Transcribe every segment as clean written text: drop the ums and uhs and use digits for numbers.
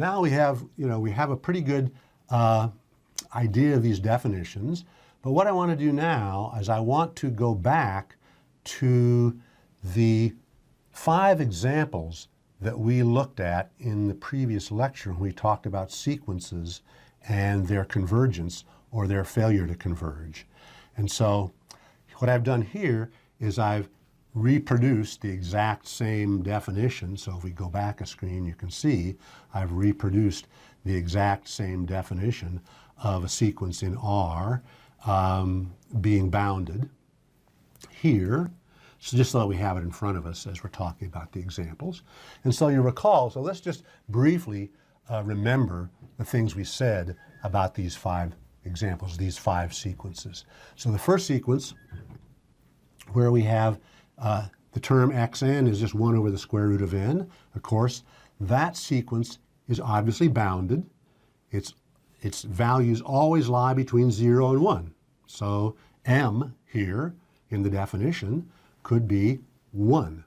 now we have a pretty good idea of these definitions. But what I want to do now is I want to go back to the 5 examples that we looked at in the previous lecture when we talked about sequences and their convergence or their failure to converge. And so what I've done here is I've reproduced the exact same definition. So if we go back a screen, you can see I've reproduced the exact same definition of a sequence in R being bounded here. So just so that we have it in front of us as we're talking about the examples. And so you recall, so let's just briefly remember the things we said about these 5 examples, these 5 sequences. So the first sequence where we have the term xn is just 1 over the square root of n. Of course, that sequence is obviously bounded. Its values always lie between 0 and 1. So m here in the definition could be 1.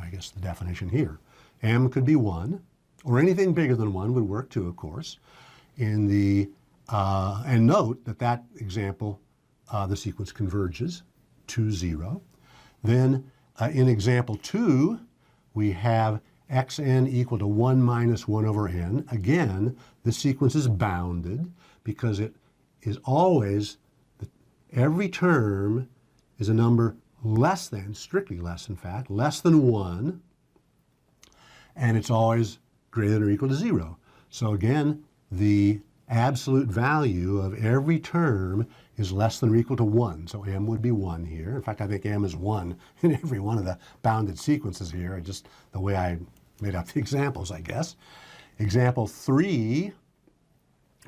I guess the definition here. M could be 1, or anything bigger than 1 would work too, of course. In the, and note that that example, the sequence converges to 0. Then in example 2, we have xn equal to 1 minus 1 over n. Again, the sequence is bounded because it is always, every term is a number less than, strictly less in fact, less than 1, and it's always greater than or equal to 0. So again, the absolute value of every term is less than or equal to 1. So m would be 1 here. In fact, I think m is 1 in every one of the bounded sequences here, just the way I made up the examples, I guess. Example 3,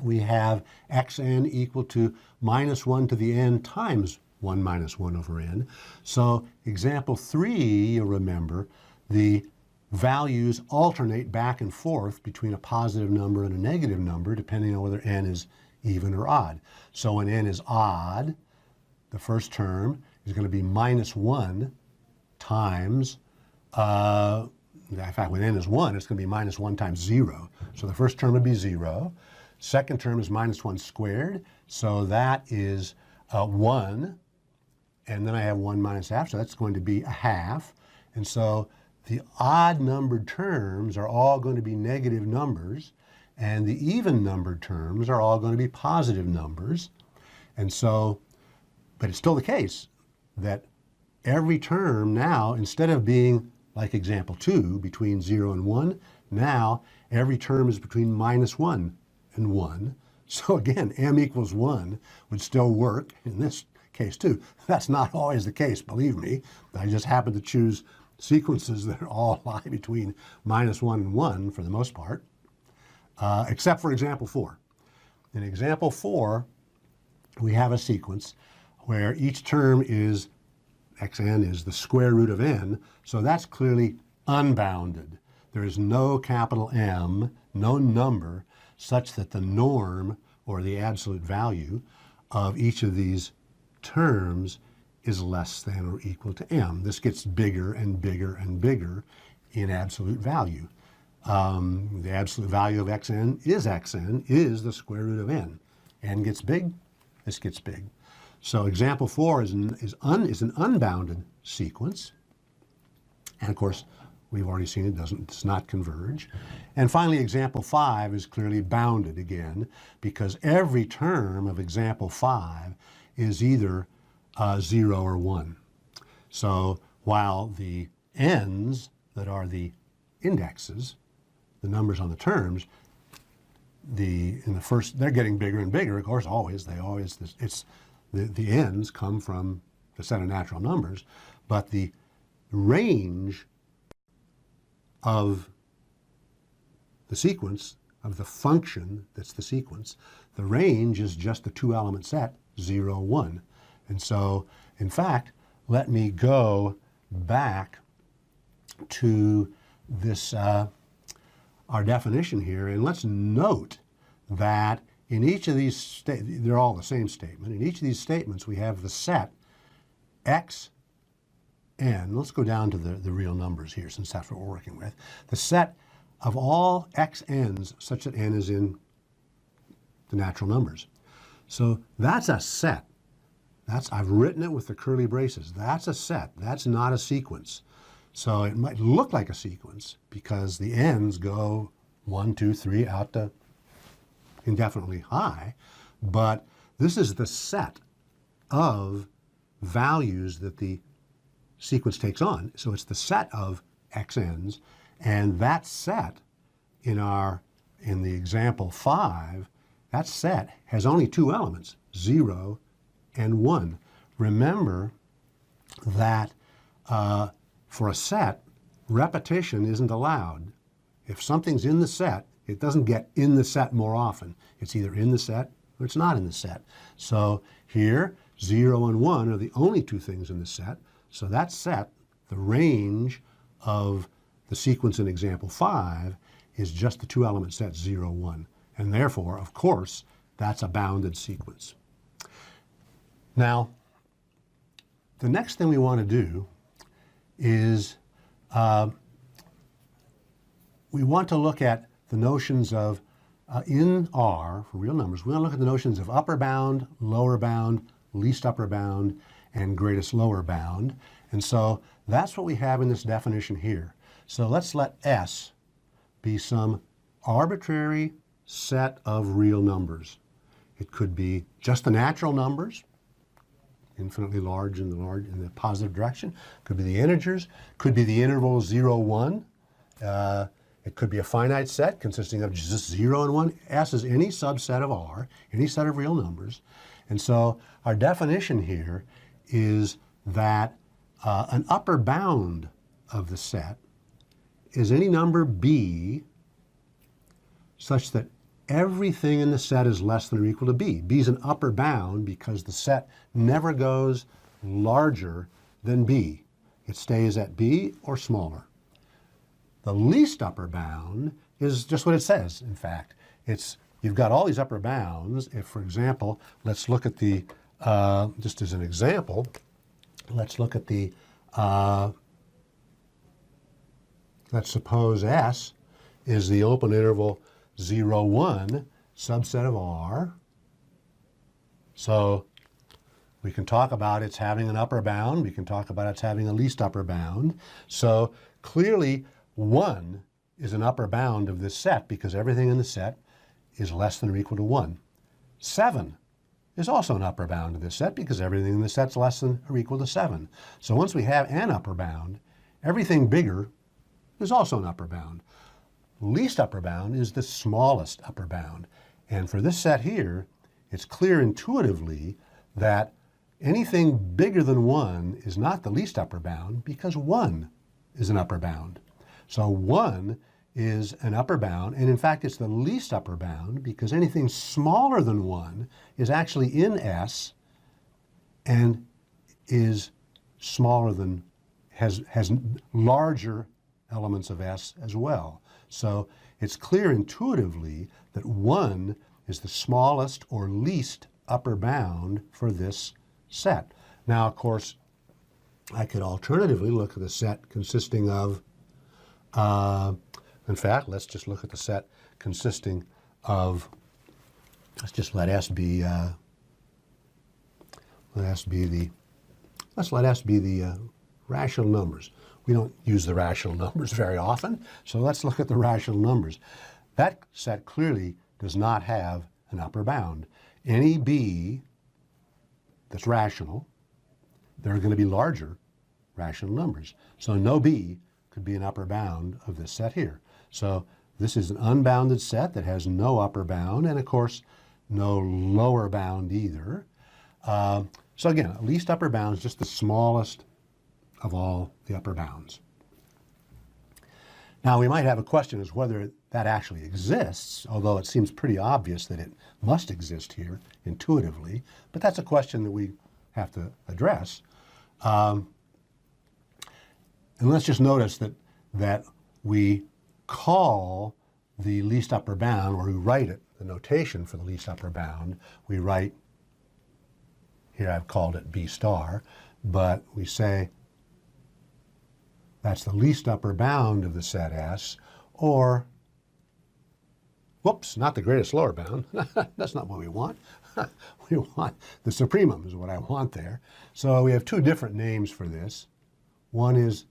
we have xn equal to minus 1 to the n times 1 minus 1 over n. So example 3, you'll remember, the values alternate back and forth between a positive number and a negative number depending on whether n is even or odd. So when n is odd, the first term is going to be minus 1 times, in fact, when n is 1, it's going to be minus 1 times 0. So the first term would be 0. Second term is minus 1 squared, so that is 1. And then I have 1 minus half, so that's going to be a half. And so the odd numbered terms are all going to be negative numbers, and the even numbered terms are all going to be positive numbers. And so, but it's still the case that every term now, instead of being like example 2, between 0 and 1, now every term is between minus 1 and 1. So again, m equals 1 would still work in this case too. That's not always the case, believe me. I just happen to choose sequences that all lie between minus 1 and 1 for the most part, except for example 4. In example 4, we have a sequence where each term is, xn is the square root of n, so that's clearly unbounded. There is no capital M, no number, such that the norm, or the absolute value, of each of these terms is less than or equal to m. This gets bigger and bigger and bigger in absolute value. The absolute value of xn is the square root of n. n gets big, this gets big. So example 4 is an unbounded sequence. And of course, we've already seen it does not converge. And finally, example 5 is clearly bounded again, because every term of example 5 is either 0 or 1. So while the n's that are the indexes, the numbers on the terms, in the first, they're getting bigger and bigger. Of course, the n's come from the set of natural numbers, but the range of the sequence, of the function that's the sequence, the range is just the 2-element set, 0, 1. And so, in fact, let me go back to this, our definition here, and let's note that in each of these, they're all the same statement. In each of these statements, we have the set x n. Let's go down to the real numbers here, since that's what we're working with. The set of all xn's such that n is in the natural numbers. So that's a set. I've written it with the curly braces. That's a set. That's not a sequence. So it might look like a sequence because the n's go 1, 2, 3 out to indefinitely high, but this is the set of values that the sequence takes on. So it's the set of xn's, and that set in the example 5, that set has only two elements, 0 and 1. Remember that for a set, repetition isn't allowed. If something's in the set, it doesn't get in the set more often. It's either in the set or it's not in the set. So here, 0 and 1 are the only two things in the set. So that set, the range of the sequence in example 5, is just the two element set 0, 1. And therefore, of course, that's a bounded sequence. Now, the next thing we want to do is we want to look at the notions of, in R, for real numbers, we want to look at the notions of upper bound, lower bound, least upper bound, and greatest lower bound. And so that's what we have in this definition here. So let's let S be some arbitrary set of real numbers. It could be just the natural numbers, infinitely large in the positive direction. Could be the integers. Could be the interval 0, 1. It could be a finite set consisting of just 0 and 1. S is any subset of R, any set of real numbers. And so our definition here is that an upper bound of the set is any number B such that everything in the set is less than or equal to B. B is an upper bound because the set never goes larger than B. It stays at B or smaller. The least upper bound is just what it says, in fact. You've got all these upper bounds. If, for example, let's look at the, just as an example, let's look at the, let's suppose S is the open interval 0, 1 subset of R. So we can talk about its having an upper bound. We can talk about its having a least upper bound. So clearly 1 is an upper bound of this set because everything in the set is less than or equal to 1. 7 is also an upper bound of this set because everything in the set is less than or equal to 7. So once we have an upper bound, everything bigger is also an upper bound. Least upper bound is the smallest upper bound. And for this set here, it's clear intuitively that anything bigger than 1 is not the least upper bound because 1 is an upper bound. So 1 is an upper bound, and in fact it's the least upper bound because anything smaller than 1 is actually in S and is smaller than, has larger elements of S as well. So it's clear intuitively that 1 is the smallest or least upper bound for this set. Now, of course, I could alternatively look at the set consisting of, in fact, let's just look at the set consisting of, let's just let S be, let S be the rational numbers. We don't use the rational numbers very often, so let's look at the rational numbers. That set clearly does not have an upper bound. Any B that's rational, there are going to be larger rational numbers. So no B could be an upper bound of this set here. So this is an unbounded set that has no upper bound, and of course, no lower bound either. So again, least upper bound is just the smallest of all the upper bounds. Now we might have a question as whether that actually exists, although it seems pretty obvious that it must exist here intuitively, but that's a question that we have to address. And let's just notice that we call the least upper bound, or we write it, the notation for the least upper bound, we write, here I've called it B star, but we say that's the least upper bound of the set S, or whoops, not the greatest lower bound. That's not what we want. We want the supremum is what I want there. So we have two different names for this. One is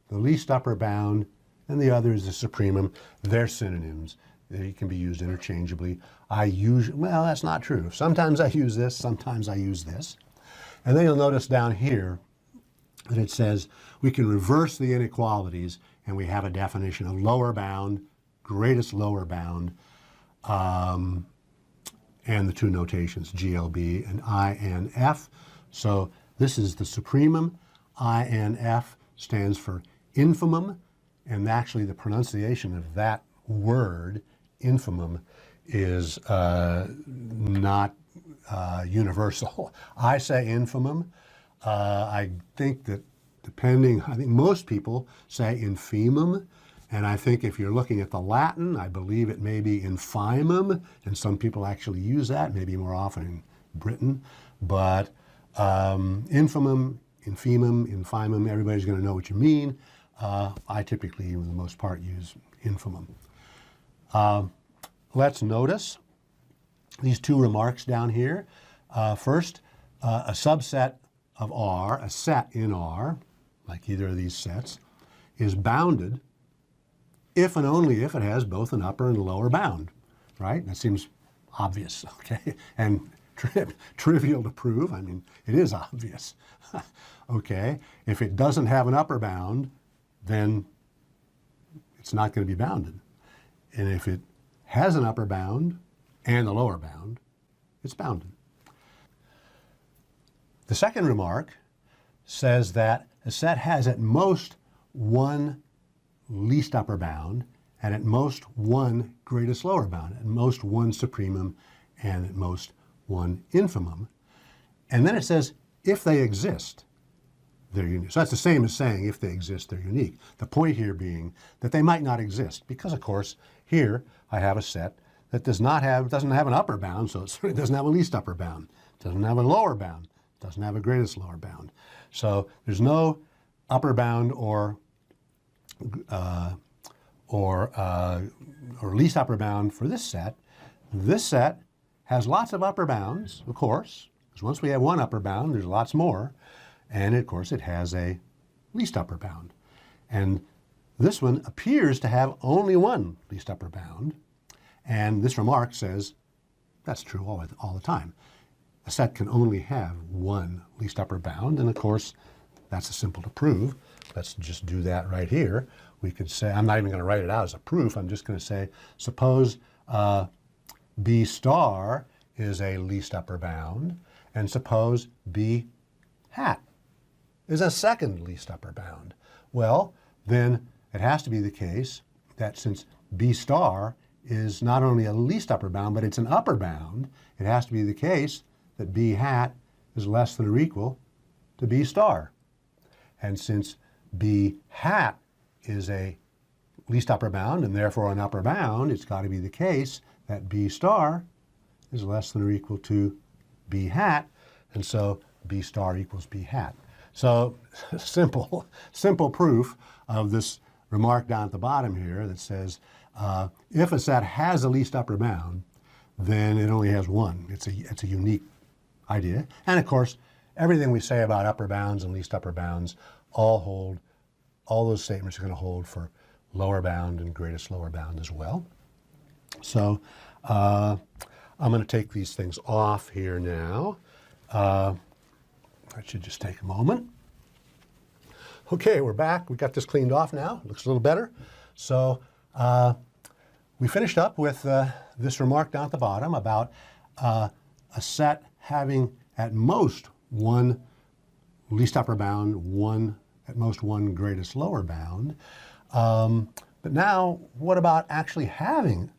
the least upper bound, and the other is the supremum. They're synonyms. They can be used interchangeably. Well, that's not true. Sometimes I use this, sometimes I use this. And then you'll notice down here that it says we can reverse the inequalities, and we have a definition of lower bound, greatest lower bound, and the two notations, GLB and INF. So this is the supremum. INF stands for infimum, and actually the pronunciation of that word, infimum, is not universal. I say infimum. I think that I think most people say infimum, and I think if you're looking at the Latin, I believe it may be infimum, and some people actually use that, maybe more often in Britain. But infimum, infimum, everybody's going to know what you mean. I typically, for the most part, use infimum. Let's notice these two remarks down here. First, a subset of R, a set in R, like either of these sets, is bounded if and only if it has both an upper and a lower bound, right? That seems obvious, okay? And trivial to prove. I mean, it is obvious, okay? If it doesn't have an upper bound, then it's not going to be bounded. And if it has an upper bound and a lower bound, it's bounded. The second remark says that a set has at most one least upper bound and at most one greatest lower bound, at most one supremum and at most one infimum. And then it says if they exist, they're unique. So that's the same as saying if they exist, they're unique. The point here being that they might not exist because, of course, here I have a set that doesn't have an upper bound, so it doesn't have a least upper bound, doesn't have a lower bound, doesn't have a greatest lower bound. So there's no upper bound or least upper bound for this set. This set has lots of upper bounds, of course, because once we have one upper bound, there's lots more. And of course, it has a least upper bound. And this one appears to have only one least upper bound. And this remark says that's true all the time. A set can only have one least upper bound. And of course, that's simple to prove. Let's just do that right here. We could say, I'm not even going to write it out as a proof. I'm just going to say, suppose B star is a least upper bound, and suppose B hat is a second least upper bound. Well, then it has to be the case that since B star is not only a least upper bound, but it's an upper bound, it has to be the case that B hat is less than or equal to B star. And since B hat is a least upper bound and therefore an upper bound, it's got to be the case that B star is less than or equal to B hat, and so B star equals B hat. So simple proof of this remark down at the bottom here that says if a set has a least upper bound, then it only has one. It's a unique idea. And of course, everything we say about upper bounds and least upper bounds all those statements are going to hold for lower bound and greatest lower bound as well. So I'm going to take these things off here now. That should just take a moment. Okay, we're back. We got this cleaned off now. Looks a little better. So we finished up with this remark down at the bottom about a set having at most one least upper bound, at most one greatest lower bound. But now, what about actually having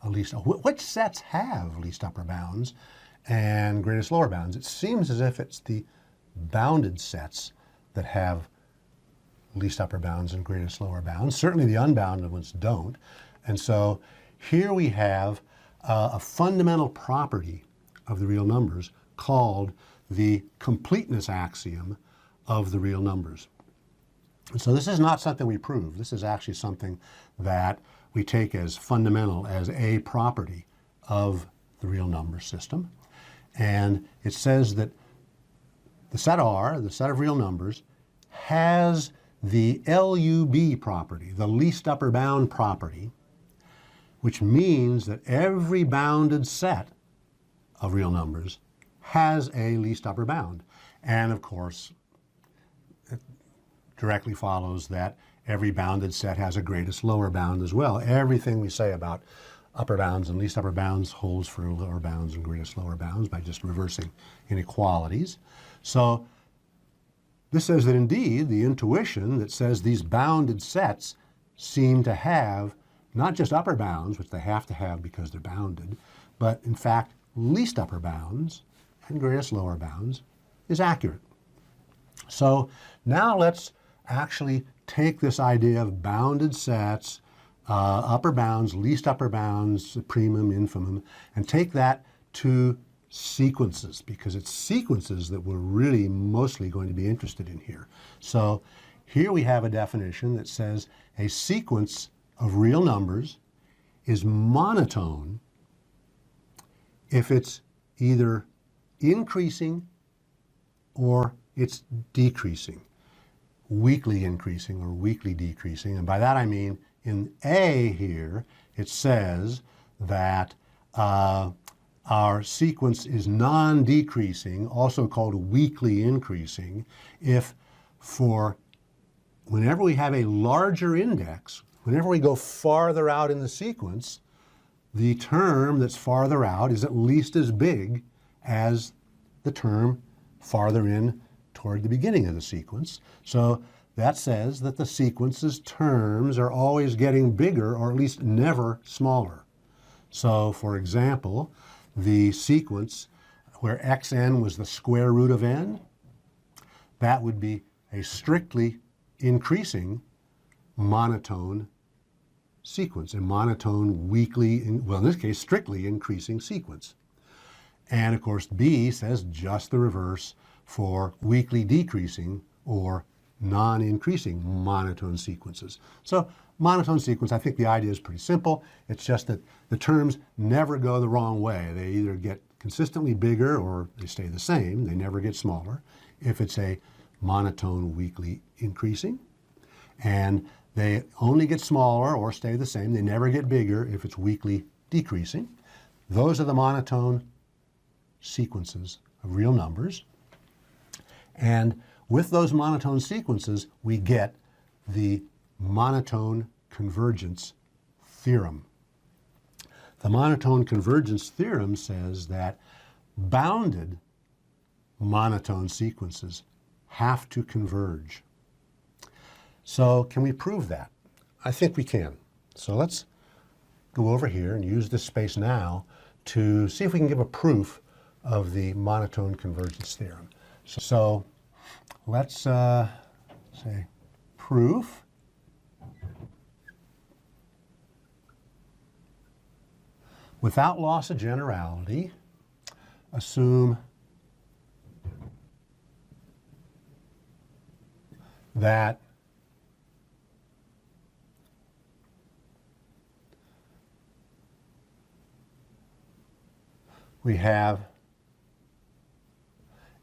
a least? Which sets have least upper bounds and greatest lower bounds? It seems as if it's the bounded sets that have least upper bounds and greatest lower bounds. Certainly the unbounded ones don't. And so here we have a fundamental property of the real numbers called the completeness axiom of the real numbers. And so this is not something we prove. This is actually something that we take as fundamental as a property of the real number system. And it says that the set R, the set of real numbers, has the LUB property, the least upper bound property, which means that every bounded set of real numbers has a least upper bound. And of course, it directly follows that every bounded set has a greatest lower bound as well. Everything we say about upper bounds and least upper bounds holds for lower bounds and greatest lower bounds by just reversing inequalities. So this says that indeed the intuition that says these bounded sets seem to have not just upper bounds, which they have to have because they're bounded, but in fact least upper bounds and greatest lower bounds is accurate. So now let's actually take this idea of bounded sets, upper bounds, least upper bounds, primum, infimum, and take that to sequences, because it's sequences that we're really mostly going to be interested in here. So here we have a definition that says a sequence of real numbers is monotone if it's either increasing or it's decreasing, weakly increasing or weakly decreasing. And by that I mean in A here, it says that our sequence is non-decreasing, also called weakly increasing, if for whenever we have a larger index, whenever we go farther out in the sequence, the term that's farther out is at least as big as the term farther in toward the beginning of the sequence. So that says that the sequence's terms are always getting bigger, or at least never smaller. So for example, the sequence where xn was the square root of n, that would be a strictly increasing monotone sequence, a monotone weakly, well in this case, strictly increasing sequence. And of course, B says just the reverse for weakly decreasing or non-increasing monotone sequences. So monotone sequence, I think the idea is pretty simple. It's just that the terms never go the wrong way. They either get consistently bigger or they stay the same. They never get smaller if it's a monotone weakly increasing. And they only get smaller or stay the same. They never get bigger if it's weakly decreasing. Those are the monotone sequences of real numbers. And with those monotone sequences, we get the Monotone Convergence Theorem. The Monotone Convergence Theorem says that bounded monotone sequences have to converge. So can we prove that? I think we can. So let's go over here and use this space now to see if we can give a proof of the Monotone Convergence Theorem. So let's say proof without loss of generality, assume that we have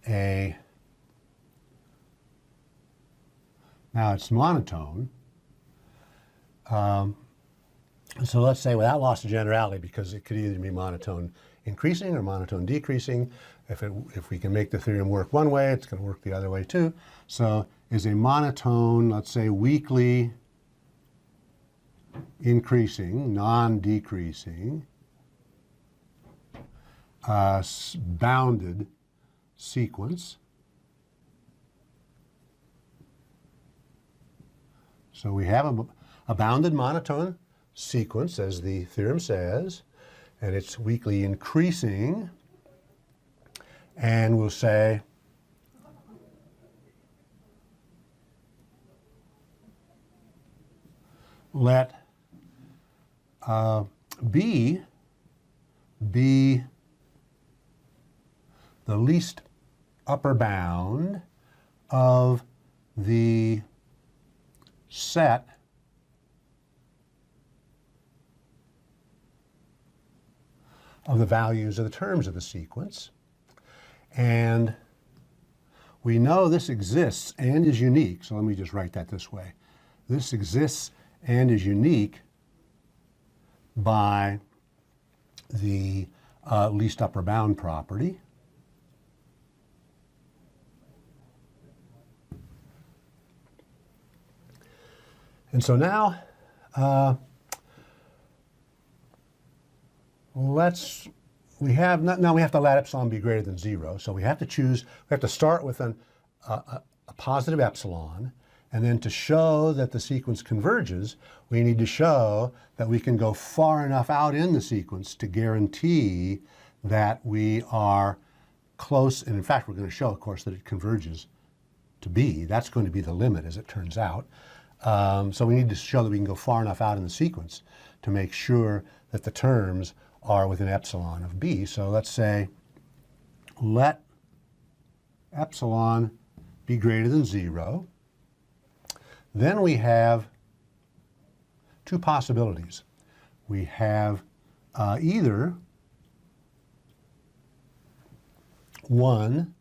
a, now it's monotone, so let's say without loss of generality, because it could either be monotone increasing or monotone decreasing. If we can make the theorem work one way, it's going to work the other way too. So is a monotone, let's say weakly increasing, non-decreasing, bounded sequence. So we have a bounded monotone sequence, as the theorem says, and it's weakly increasing. And we'll say let B be the least upper bound of the set of the values of the terms of the sequence. And we know this exists and is unique, so let me just write that this way. This exists and is unique by the least upper bound property. And so now, now we have to let epsilon be greater than 0. So we have to start with a positive epsilon, and then to show that the sequence converges, we need to show that we can go far enough out in the sequence to guarantee that we are close. And in fact, we're going to show, of course, that it converges to B. That's going to be the limit, as it turns out. So we need to show that we can go far enough out in the sequence to make sure that the terms are within epsilon of B. So let's say let epsilon be greater than 0. Then we have two possibilities. We have either 1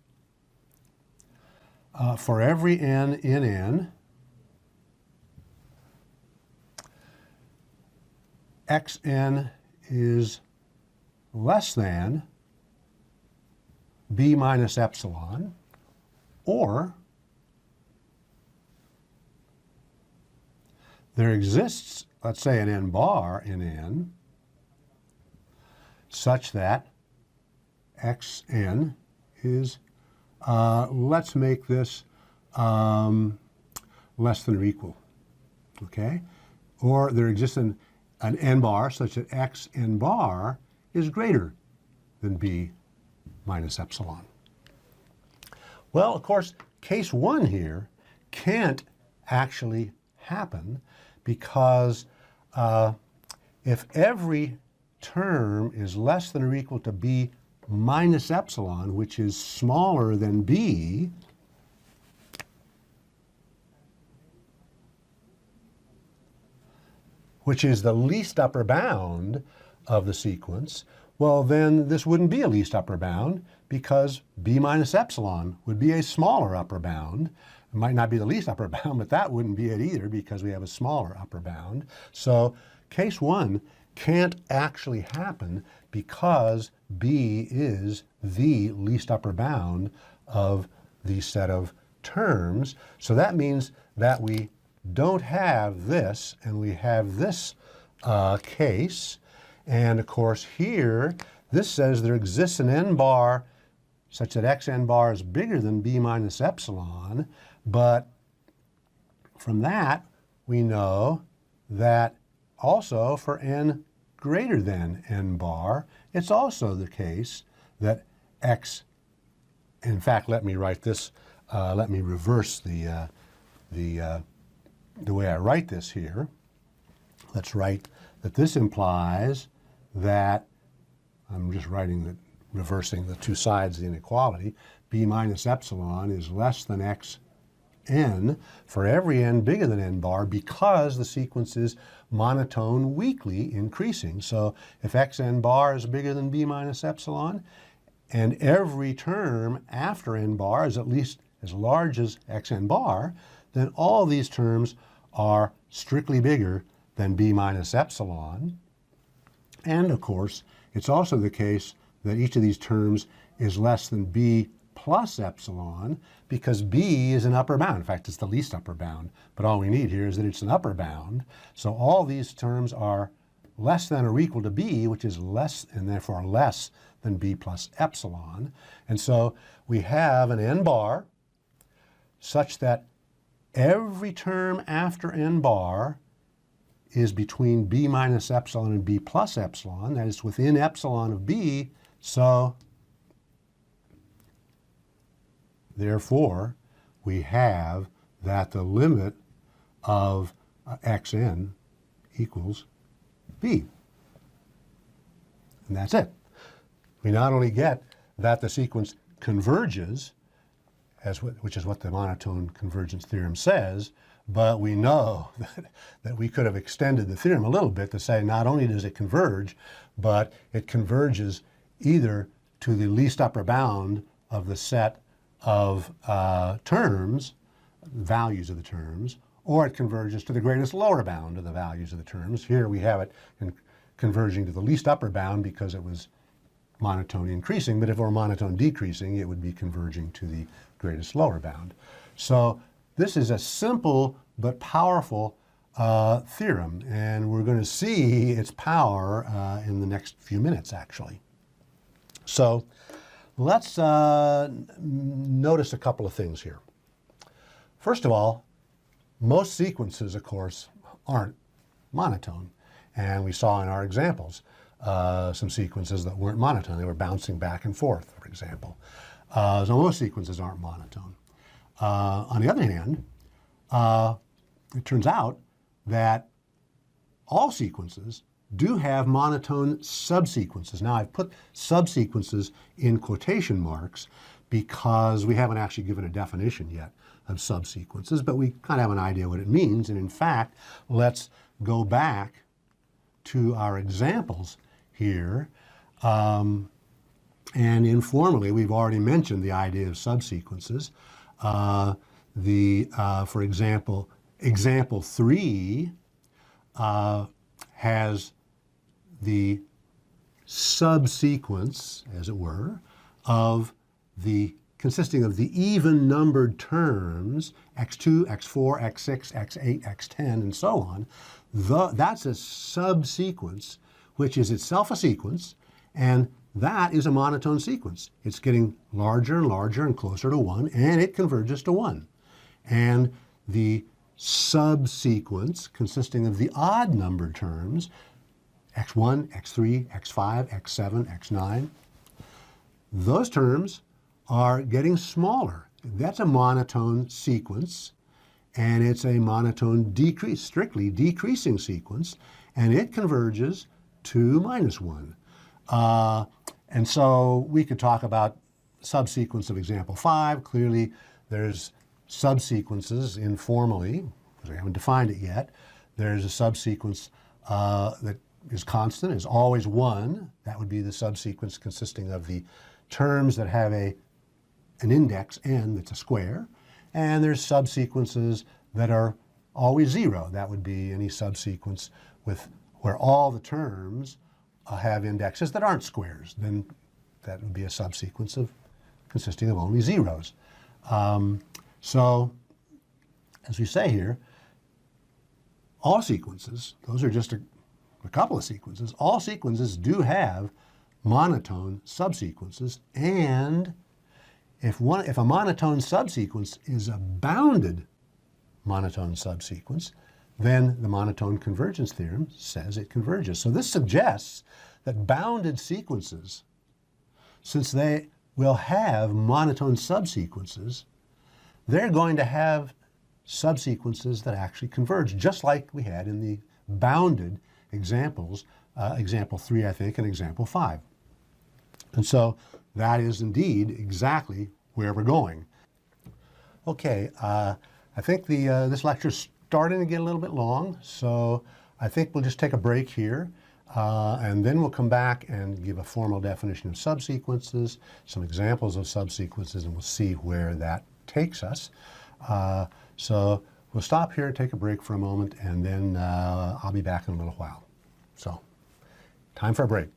for every n in n, xn is less than b minus epsilon, or there exists, let's say, an n bar in n such that xn is, let's make this less than or equal, okay? Or there exists an n bar such that xn bar is greater than b minus epsilon. Well, of course, case 1 here can't actually happen because if every term is less than or equal to b minus epsilon, which is smaller than b, which is the least upper bound of the sequence, well, then this wouldn't be a least upper bound because b minus epsilon would be a smaller upper bound. It might not be the least upper bound, but that wouldn't be it either because we have a smaller upper bound. So case 1 can't actually happen because b is the least upper bound of the set of terms. So that means that we don't have this, and we have this case. And of course here, this says there exists an n bar such that xn bar is bigger than b minus epsilon. But from that, we know that also for n greater than n bar, it's also the case that x, in fact, let me write this, let me reverse the way I write this here. Let's write that this implies that, I'm just reversing the two sides of the inequality, b minus epsilon is less than xn for every n bigger than n bar because the sequence is monotone weakly increasing. So if xn bar is bigger than b minus epsilon, and every term after n bar is at least as large as xn bar, then all these terms are strictly bigger than b minus epsilon. And of course, it's also the case that each of these terms is less than b plus epsilon because b is an upper bound. In fact, it's the least upper bound, but all we need here is that it's an upper bound. So all these terms are less than or equal to b, which is less, and therefore less than b plus epsilon. And so we have an n bar such that every term after n bar is between b minus epsilon and b plus epsilon. That is within epsilon of b. So therefore, we have that the limit of xn equals b. And that's it. We not only get that the sequence converges, which is what the monotone convergence theorem says, but we know that we could have extended the theorem a little bit to say not only does it converge, but it converges either to the least upper bound of the set of terms, values of the terms, or it converges to the greatest lower bound of the values of the terms. Here we have it converging to the least upper bound because it was monotone increasing, but if it were monotone decreasing, it would be converging to the greatest lower bound. So this is a simple but powerful theorem, and we're going to see its power in the next few minutes, actually. So let's notice a couple of things here. First of all, most sequences, of course, aren't monotone. And we saw in our examples some sequences that weren't monotone. They were bouncing back and forth, for example. So most sequences aren't monotone. On the other hand, it turns out that all sequences do have monotone subsequences. Now, I've put subsequences in quotation marks because we haven't actually given a definition yet of subsequences, but we kind of have an idea what it means. And in fact, let's go back to our examples here. And informally, we've already mentioned the idea of subsequences. For example, example 3 has the subsequence, as it were, of consisting of the even-numbered terms, x2, x4, x6, x8, x10, and so on. That's a subsequence, which is itself a sequence, and that is a monotone sequence. It's getting larger and larger and closer to 1, and it converges to 1. And the subsequence consisting of the odd-numbered terms, x1, x3, x5, x7, x9, those terms are getting smaller. That's a monotone sequence, and it's a monotone strictly decreasing sequence, and it converges to -1. And so we could talk about subsequence of example 5. Clearly, there's subsequences informally, because we haven't defined it yet. There's a subsequence that is constant, is always 1. That would be the subsequence consisting of the terms that have an index n that's a square. And there's subsequences that are always 0. That would be any subsequence where all the terms have indexes that aren't squares. Then that would be a subsequence consisting of only zeros. So, as we say here, all sequences, those are just a couple of sequences, all sequences do have monotone subsequences, and if a monotone subsequence is a bounded monotone subsequence, then the monotone convergence theorem says it converges. So this suggests that bounded sequences, since they will have monotone subsequences, they're going to have subsequences that actually converge, just like we had in the bounded examples, example 3, I think, and example 5. And so that is indeed exactly where we're going. Okay, I think this lecture's starting to get a little bit long, so I think we'll just take a break here, and then we'll come back and give a formal definition of subsequences, some examples of subsequences, and we'll see where that takes us. So we'll stop here, take a break for a moment, and then I'll be back in a little while. So, time for a break.